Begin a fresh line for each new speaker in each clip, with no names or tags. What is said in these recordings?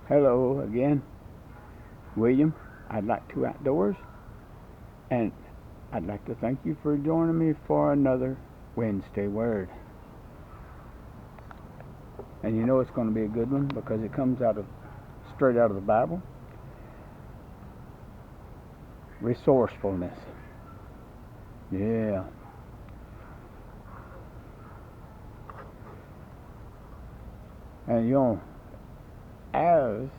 Hello again, William. I'd like to outdoors, and I'd like to thank you for joining me for another Wednesday Word. And you know it's going to be a good one because it comes straight out of the Bible. Resourcefulness. Yeah. And as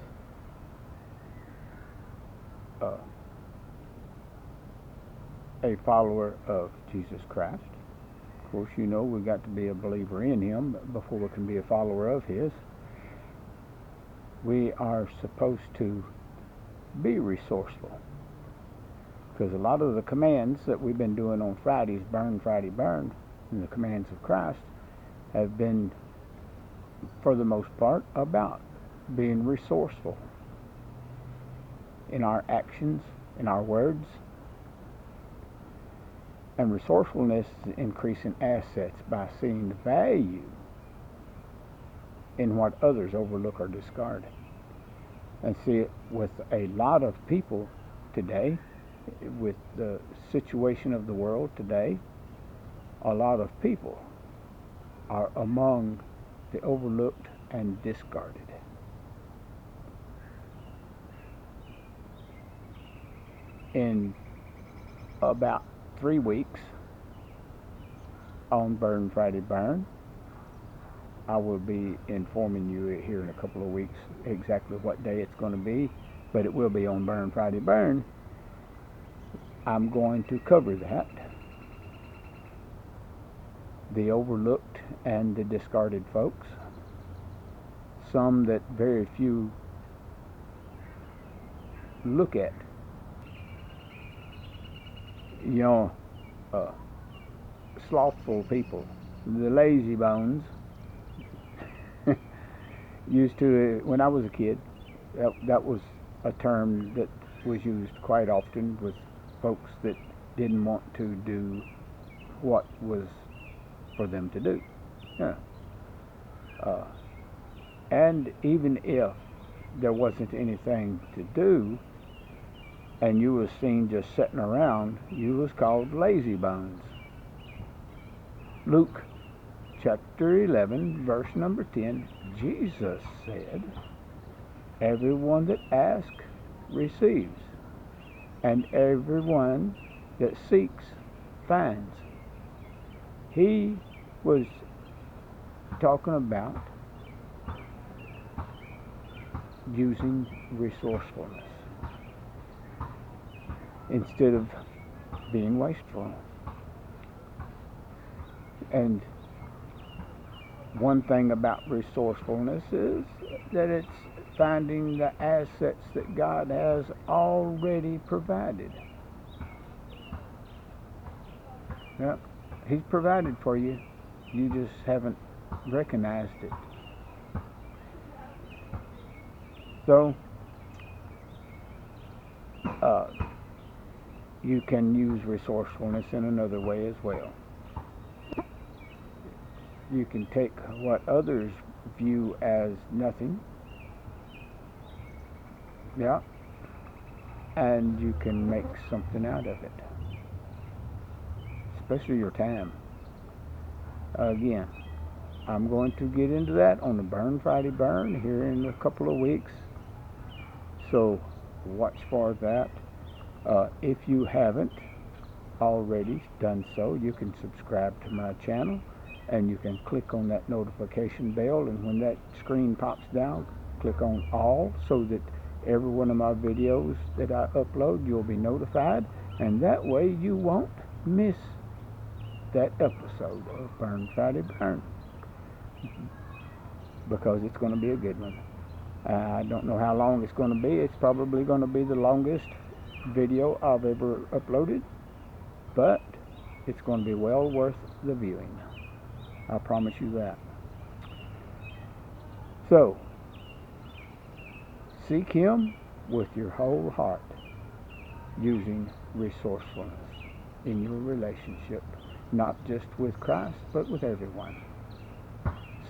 a follower of Jesus Christ, of course, we've got to be a believer in Him before we can be a follower of His. We are supposed to be resourceful. Because a lot of the commands that we've been doing on Fridays, Burn, Friday, Burn, and the commands of Christ, have been, for the most part, about being resourceful in our actions, in our words. And resourcefulness is increasing assets by seeing the value in what others overlook or discard. And see, with a lot of people today, with the situation of the world today, a lot of people are among the overlooked and discarded. In about 3 weeks on Burn Friday Burn, I will be informing you here in a couple of weeks exactly what day it's going to be, but it will be on Burn Friday Burn. I'm going to cover that, the overlooked and the discarded folks, some that very few look at. Slothful people, the lazy bones. Used to, when I was a kid, that was a term that was used quite often with folks that didn't want to do what was for them to do. Yeah. And even if there wasn't anything to do, and you was seen just sitting around, you was called lazy bones. Luke chapter 11, verse number 10, Jesus said, "Everyone that asks receives, and everyone that seeks finds." He was talking about using resourcefulness instead of being wasteful. And one thing about resourcefulness is that it's finding the assets that God has already provided. Yeah, He's provided for you. You just haven't recognized it. So, you can use resourcefulness in another way as well. You can take what others view as nothing, and you can make something out of it, especially your time. Again, I'm going to get into that on the Burn Friday Burn here in a couple of weeks, so watch for that. If you haven't already done so, you can subscribe to my channel, and you can click on that notification bell, and when that screen pops down, click on all, so that every one of my videos that I upload, you'll be notified, and that way you won't miss that episode of Burn Friday Burn, because it's going to be a good one. I don't know how long it's going to be. It's probably going to be the longest video I've ever uploaded, but it's going to be well worth the viewing. I promise you that. So, seek Him with your whole heart, using resourcefulness in your relationship, not just with Christ, but with everyone.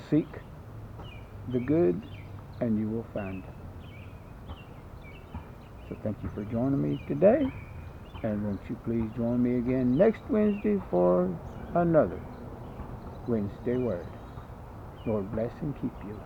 Seek the good, and you will find So thank you for joining me today. And won't you please join me again next Wednesday for another Wednesday Word. Lord bless and keep you.